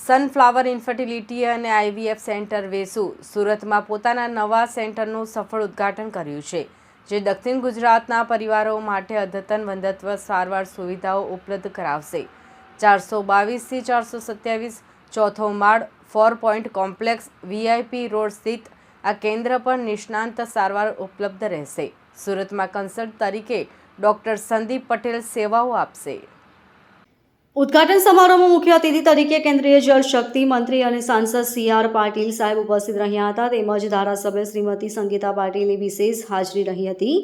Sunflower infertility અને IVF centre Vesu સુરતમાં પોતાના નવા સેન્ટરનું સફળ ઉદ્ઘાટન કર્યું છે, જે દક્ષિણ ગુજરાતના પરિવારો માટે અદ્યતન વંધ્યત્વ સારવાર સુવિધાઓ ઉપલબ્ધ કરાવશે। 422 થી 427 ચોથો માળ 4 પોઈન્ટ કોમ્પ્લેક્સ VIP રોડ સ્થિત આ કેન્દ્ર પર નિષ્ણાંત સારવાર ઉપલબ્ધ રહેશે। સુરતમાં કન્સલ્ટ તરીકે ડોક્ટર સંદીપ પટેલ સેવાઓ આપશે। ઉદ્ઘાટન સમારોહમાં મુખ્ય અતિથિ તરીકે કેન્દ્રીય જળ શક્તિ મંત્રી અને સાંસદ CR પાટીલ સાહેબ ઉપસ્થિત રહ્યા હતા, તેમજ ધારાસભ્ય શ્રીમતી સંગીતા પાટીલની વિશેષ હાજરી રહી હતી।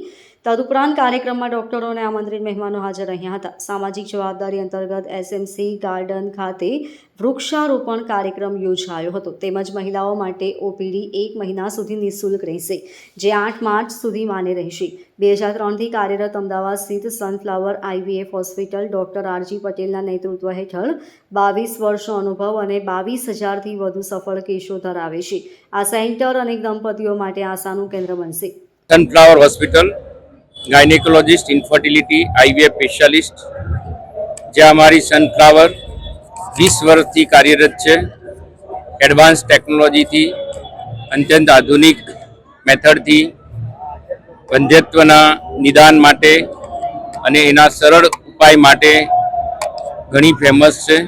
તદુપરાંત કાર્યક્રમમાં ડોક્ટરોને આમંત્રિત મહેમાનો હાજર રહ્યા હતા। સામાજિક જવાબદારી અંતર્ગત SMC ગાર્ડન ખાતે વૃક્ષારોપણ કાર્યક્રમ યોજાયો હતો, તેમજ મહિલાઓ માટે OPD 1 મહિના સુધી નિઃશુલ્ક રહેશે, જે 8 માર્ચ સુધી માન્ય રહેશે। 2003થી કાર્યરત અમદાવાદ સ્થિત sunflower IVF hospital doctor RG પટેલના નેતૃત્વ હેઠળ 22 વર્ષનો અનુભવ અને 22,000થી વધુ સફળ કેસો ધરાવે છે। આ સેન્ટર અનેક દંપતીઓ માટે આશાનું કેન્દ્ર બનશે। Sunflower hospital gynaecologist, infertility, IVF specialist, જ્યાં અમારી સનફ્લાવર 20 વર્ષથી કાર્યરત છે। એડવાન્સ ટેકનોલોજીથી, અત્યંત આધુનિક મેથડથી વંધ્યત્વના નિદાન માટે અને એના સરળ ઉપાય માટે ઘણી ફેમસ છે।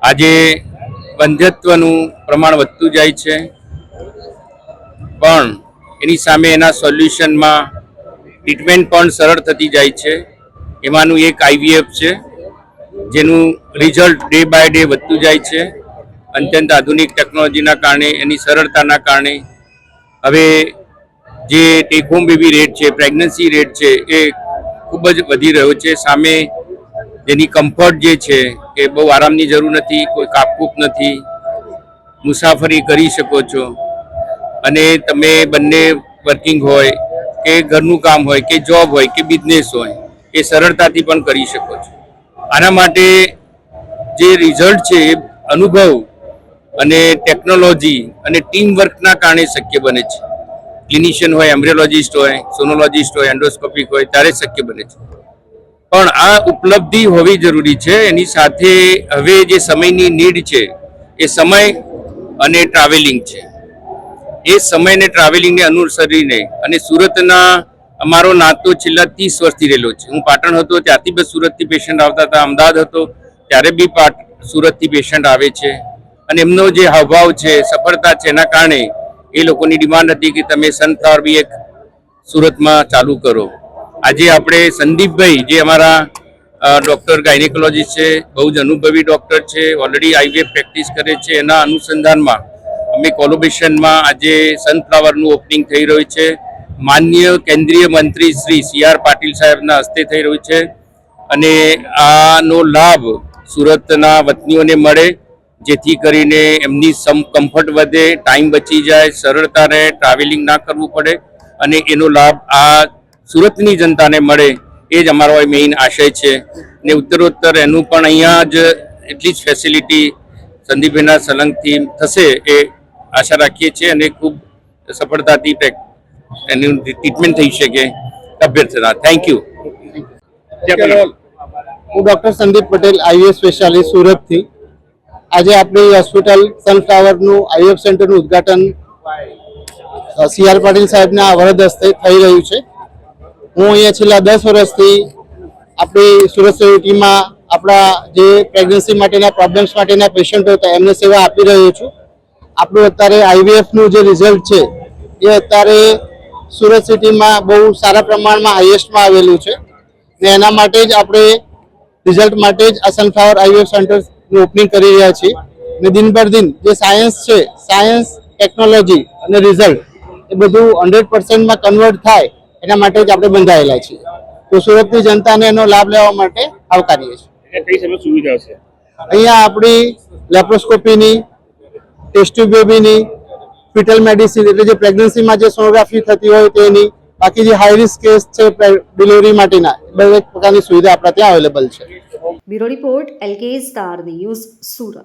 આજે વંધ્યત્વનું પ્રમાણ વધતું જાય છે, પણ એની સામે એના સોલ્યુશનમાં ટ્રીટમેન્ટ પણ સરળ થતી જાય છે। એમાંનું એક IVF છે, જેનું રિઝલ્ટ ડે બાય ડે વધતું જાય છે। અત્યંત આધુનિક ટેકનોલોજીના કારણે, એની સરળતાના કારણે હવે જે ટેક હોમ બેબી રેટ છે, પ્રેગ્નન્સી રેટ છે, એ ખૂબ જ વધી રહ્યો છે। સામે જેની કમ્ફર્ટ જે છે કે બહુ આરામની જરૂર નથી, કોઈ કાપકૂપ નથી, મુસાફરી કરી શકો છો અને તમે બંને વર્કિંગ હોય કે ઘરનું કામ હોય કે જોબ હોય કે બિઝનેસ હોય, એ સરળતાથી પણ કરી શકો છો। આના માટે જે રિઝલ્ટ છે એ અનુભવ અને ટેકનોલોજી અને ટીમ વર્કના કારણે શક્ય બને છે। ક્લિનિશિયન હોય, એમ્બ્રિયોલોજિસ્ટ હોય, સોનોલોજિસ્ટ હોય, એન્ડોસ્કોપિક હોય, ત્યારે શક્ય બને છે। પણ આ ઉપલબ્ધિ હોવી જરૂરી છે। એની સાથે હવે જે સમયની નીડ છે એ સમય અને ટ્રાવેલિંગ છે। એ સમય ને ટ્રાવેલિંગને અનુસરીને અને સુરતના અમારો નાતો છેલ્લા 30 વર્ષથી રહેલો છે। હું પાટણ હતો ત્યાંથી બસ સુરતથી પેશન્ટ આવતા હતા, અમદાવાદ હતો ત્યારે બી સુરતથી પેશન્ટ આવે છે, અને એમનો જે હાવભાવ છે, સફળતા છે, એના કારણે એ લોકોની ડિમાન્ડ હતી કે તમે સનફ્લાવર બી એક સુરતમાં ચાલુ કરો। આજે આપણે સંદીપભાઈ, જે અમારા ડૉક્ટર ગાયનેકોલોજીસ્ટ છે, બહુ જ અનુભવી ડૉક્ટર છે, ઓલરેડી IVF પ્રેક્ટિસ કરે છે, એના અનુસંધાનમાં અમે કોલોબેશનમાં આજે સનફ્લાવરનું ઓપનિંગ થઈ રહ્યું છે। માનનીય કેન્દ્રીય મંત્રી શ્રી CR પાટીલ સાહેબના હસ્તે થઈ રહ્યું છે, અને આનો લાભ સુરતના વતનીઓને મળે, જેથી કરીને એમની કમ્ફર્ટ વધે, ટાઈમ બચી જાય, સરળતા રહે, ટ્રાવેલિંગ ના કરવું પડે, અને એનો લાભ આ સુરતની જનતાને મળે, એ જ અમારો મેઇન આશય છે। ને ઉત્તરોત્તર એનું પણ અહીંયા જ એટલી જ ફેસિલિટી સંદીપભાઈના સલંગથી થશે એ આશા રાખીએ છીએ, અને ખૂબ સફળતાથી એનું ટ્રીટમેન્ટ થઈ શકે અભ્યર્થના। Thank you. હું doctor Sandeep Patel, IVF specialist, સુરતથી। આજે આપણી હોસ્પિટલ સનફ્લાવરનું IVF સેન્ટરનું ઉદ્ઘાટન CR પાટીલ સાહેબના વરદ હસ્તે થઈ રહ્યું છે। હું અહીંયા છેલ્લા 10 વર્ષથી આપણી સુરત સિટીમાં આપણા જે પ્રેગ્નન્સી માટેના પ્રોબ્લેમ્સ માટેના પેશન્ટો હતા એમને સેવા આપી રહ્યો છું। આપણું અત્યારે IVFનું જે રિઝલ્ટ છે એ અત્યારે સુરત સિટીમાં બહુ સારા પ્રમાણમાં હાઈએસ્ટમાં આવેલું છે, ને એના માટે જ આપણે રિઝલ્ટ માટે જ આ સનફ્લાવર IVF સેન્ટરનું ઓપનિંગ કરી રહ્યા છીએ। ને દિન પર દિન જે સાયન્સ છે, સાયન્સ, ટેકનોલોજી અને રિઝલ્ટ એ બધું 100%માં કન્વર્ટ થાય એના માટે જ આપણે બંધાયેલા છીએ। તો સુરતની જનતાને એનો લાભ લેવા માટે આવકારીએ છીએ। કઈ સર્વિસ સુવિધા છે અહીંયા? આપણી લેપ્રોસ્કોપીની, ટેસ્ટ ટ્યુબ બેબીની, ફિટલ મેડિસિન એટલે જે પ્રેગ્નન્સીમાં જે સોનોગ્રાફી થતી હોય તેની, બાકી જે હાઈ રિસ્ક કેસ છે ડિલિવરી માટેના, દરેક પ્રકારની સુવિધા આપણા ત્યાં અવેલેબલ છે। Bureau report LK star news, Surat.